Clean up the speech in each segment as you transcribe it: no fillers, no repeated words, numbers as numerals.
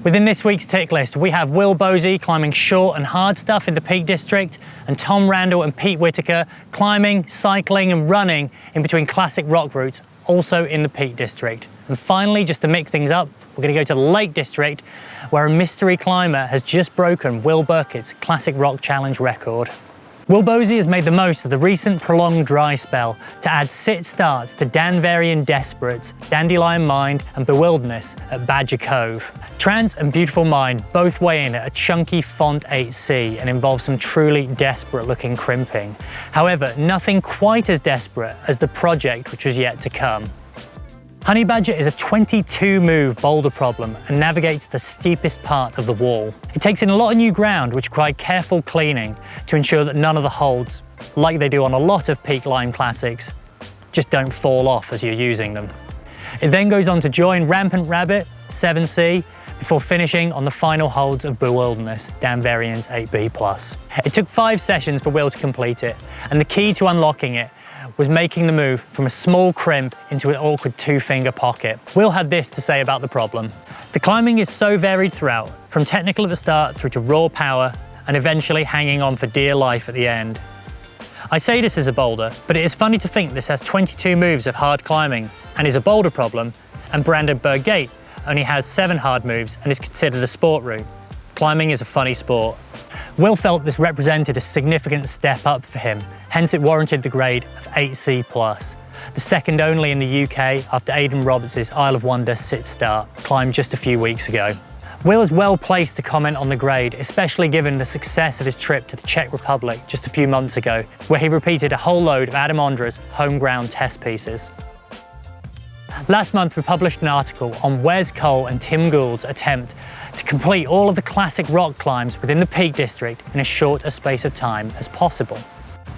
Within this week's tick list, we have Will Bosi climbing short and hard stuff in the Peak District, and Tom Randall and Pete Whitaker climbing, cycling and running in between classic rock routes, also in the Peak District. And finally, just to mix things up, we're going to go to the Lake District, where a mystery climber has just broken Will Burkitt's Classic Rock Challenge record. Will Bosi has made the most of the recent prolonged dry spell to add sit starts to Danverian Desperates, Dandelion Mind and Bewilderness at Badger Cove. Trance and Beautiful Mind both weigh in at a chunky Font 8C and involve some truly desperate looking crimping. However, nothing quite as desperate as the project which was yet to come. Honey Badger is a 22-move boulder problem and navigates the steepest part of the wall. It takes in a lot of new ground which require careful cleaning to ensure that none of the holds, like they do on a lot of peak Lime classics, just don't fall off as you're using them. It then goes on to join Rampant Rabbit, 7C, before finishing on the final holds of Bewilderness, Danverian's 8B+. It took 5 sessions for Will to complete it, and the key to unlocking it was making the move from a small crimp into an awkward 2-finger pocket. Will had this to say about the problem. The climbing is so varied throughout, from technical at the start through to raw power, and eventually hanging on for dear life at the end. I say this is a boulder, but it is funny to think this has 22 moves of hard climbing and is a boulder problem, and Brandenburg Gate only has 7 hard moves and is considered a sport route. Climbing is a funny sport. Will felt this represented a significant step up for him, hence it warranted the grade of 8C+, the second only in the UK after Aidan Roberts' Isle of Wonder sit start, climbed just a few weeks ago. Will is well placed to comment on the grade, especially given the success of his trip to the Czech Republic just a few months ago, where he repeated a whole load of Adam Ondra's home ground test pieces. Last month we published an article on Wes Cole and Tim Gould's attempt to complete all of the classic rock climbs within the Peak District in as short a space of time as possible.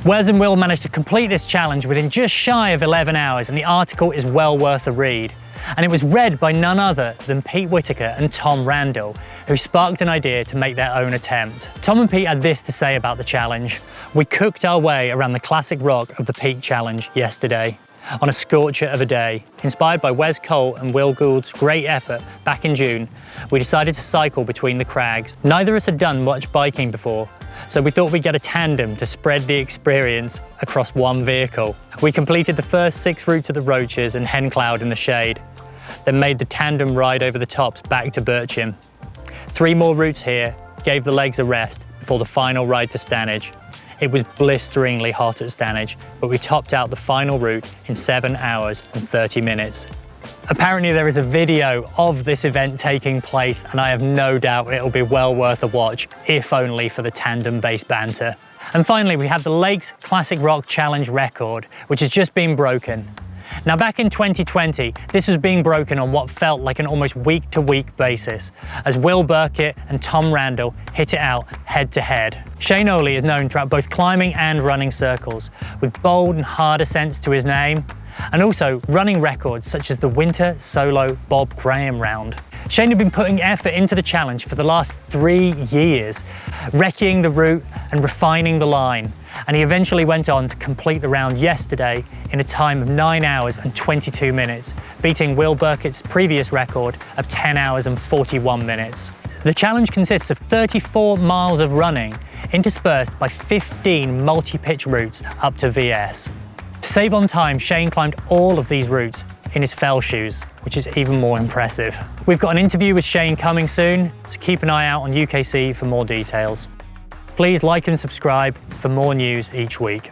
Wes and Will managed to complete this challenge within just shy of 11 hours, and the article is well worth a read. And it was read by none other than Pete Whitaker and Tom Randall, who sparked an idea to make their own attempt. Tom and Pete had this to say about the challenge. We cooked our way around the classic rock of the Peak Challenge yesterday, on a scorcher of a day. Inspired by Wes Cole and Will Gould's great effort back in June, we decided to cycle between the crags. Neither of us had done much biking before, so we thought we'd get a tandem to spread the experience across one vehicle. We completed the first 6 routes of the Roaches and Hen Cloud in the shade, then made the tandem ride over the tops back to Bircham. 3 more routes here gave the legs a rest before the final ride to Stanage. It was blisteringly hot at Stanage, but we topped out the final route in 7 hours and 30 minutes. Apparently there is a video of this event taking place, and I have no doubt it'll be well worth a watch, if only for the tandem-based banter. And finally, we have the Lakes Classic Rock Challenge record, which has just been broken. Now, back in 2020, this was being broken on what felt like an almost week-to-week basis, as Will Burkitt and Tom Randall hit it out head-to-head. Shane Oley is known throughout both climbing and running circles, with bold and hard ascents to his name, and also running records such as the Winter Solo Bob Graham Round. Shane had been putting effort into the challenge for the last 3 years, recceing the route and refining the line, and he eventually went on to complete the round yesterday in a time of 9 hours and 22 minutes, beating Will Burkitt's previous record of 10 hours and 41 minutes. The challenge consists of 34 miles of running, interspersed by 15 multi-pitch routes up to VS. To save on time, Shane climbed all of these routes in his fell shoes, which is even more impressive. We've got an interview with Shane coming soon, so keep an eye out on UKC for more details. Please like and subscribe for more news each week.